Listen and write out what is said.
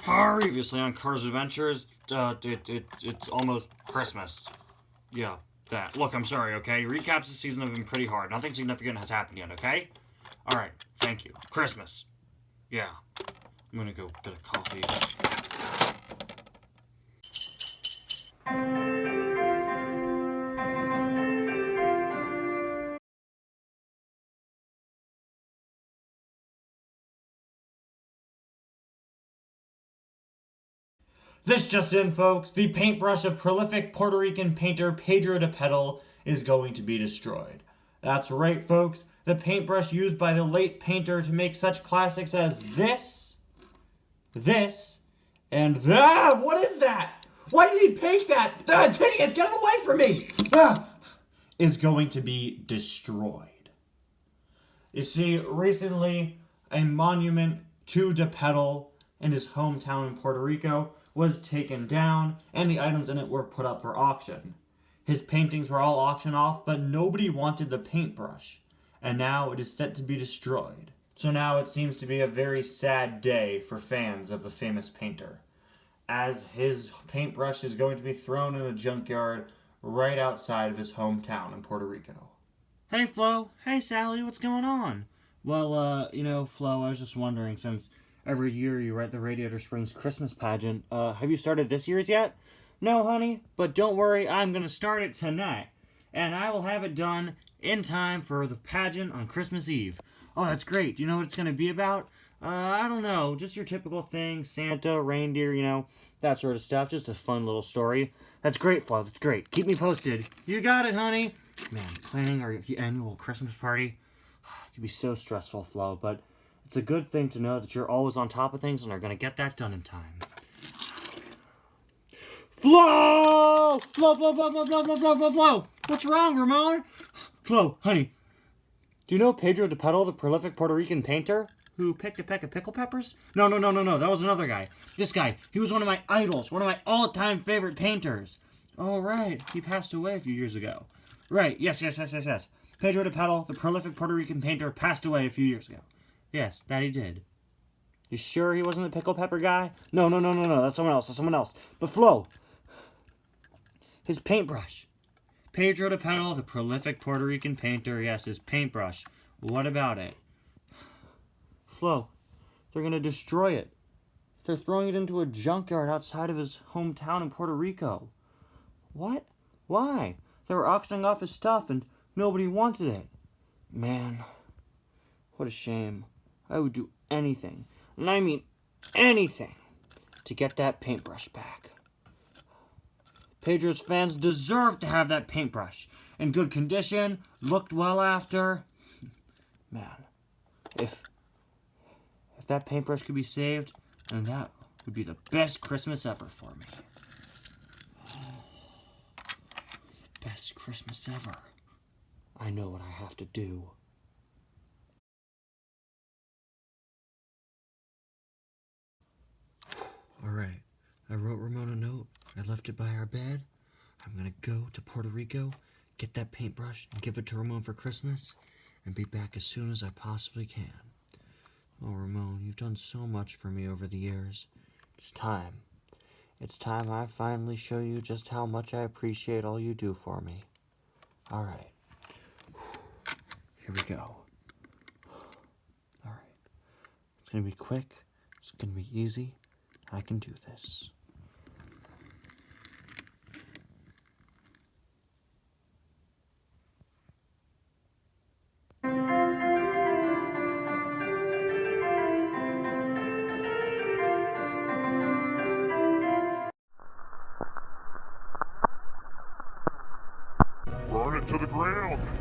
Previously on Cars Adventures, it's almost Christmas. Yeah, that. Look, I'm sorry, okay? Recaps this season have been pretty hard. Nothing significant has happened yet, okay? Alright, thank you. Christmas. Yeah. I'm gonna go get a coffee. This just in, folks. The paintbrush of prolific Puerto Rican painter Pedro de Petal is going to be destroyed. That's right, folks. The paintbrush used by the late painter to make such classics as this, and that. What is that? Why did he paint that? It's hideous. Get it away from me. Is going to be destroyed. You see, recently, a monument to de Petal in his hometown in Puerto Rico was taken down, and the items in it were put up for auction. His paintings were all auctioned off, but nobody wanted the paintbrush, and now it is set to be destroyed. So now it seems to be a very sad day for fans of the famous painter, as his paintbrush is going to be thrown in a junkyard right outside of his hometown in Puerto Rico. Hey, Flo. Hey, Sally. What's going on? Well, Flo, I was just wondering, since every year you write the Radiator Springs Christmas pageant, have you started this year's yet? No, honey, but don't worry, I'm going to start it tonight. And I will have it done in time for the pageant on Christmas Eve. Oh, that's great. Do you know what it's going to be about? I don't know. Just your typical thing. Santa, reindeer, that sort of stuff. Just a fun little story. That's great, Flo. That's great. Keep me posted. You got it, honey. Man, planning our annual Christmas party. It can be so stressful, Flo, but it's a good thing to know that you're always on top of things and are going to get that done in time. Flo! Flo! What's wrong, Ramon? Flo, honey, do you know Pedro de Petal, the prolific Puerto Rican painter who picked a peck of pickle peppers? No. That was another guy. This guy, he was one of my idols, one of my all-time favorite painters. Oh, right. He passed away a few years ago. Right. Yes. Pedro de Petal, the prolific Puerto Rican painter, passed away a few years ago. Yes, that he did. You sure he wasn't the pickle pepper guy? No. That's someone else. But Flo, his paintbrush. Pedro de Petal, the prolific Puerto Rican painter. Yes, his paintbrush. What about it? Flo, they're going to destroy it. They're throwing it into a junkyard outside of his hometown in Puerto Rico. What? Why? They were auctioning off his stuff and nobody wanted it. Man, what a shame. I would do anything, and I mean anything, to get that paintbrush back. Pedro's fans deserve to have that paintbrush in good condition, looked well after. Man, if that paintbrush could be saved, then that would be the best Christmas ever for me. Best Christmas ever. I know what I have to do. Alright, I wrote Ramon a note. I left it by our bed. I'm gonna go to Puerto Rico, get that paintbrush, and give it to Ramon for Christmas, and be back as soon as I possibly can. Oh, Ramon, you've done so much for me over the years. It's time. It's time I finally show you just how much I appreciate all you do for me. Alright. Here we go. Alright. It's gonna be quick. It's gonna be easy. I can do this. Burn it to the ground!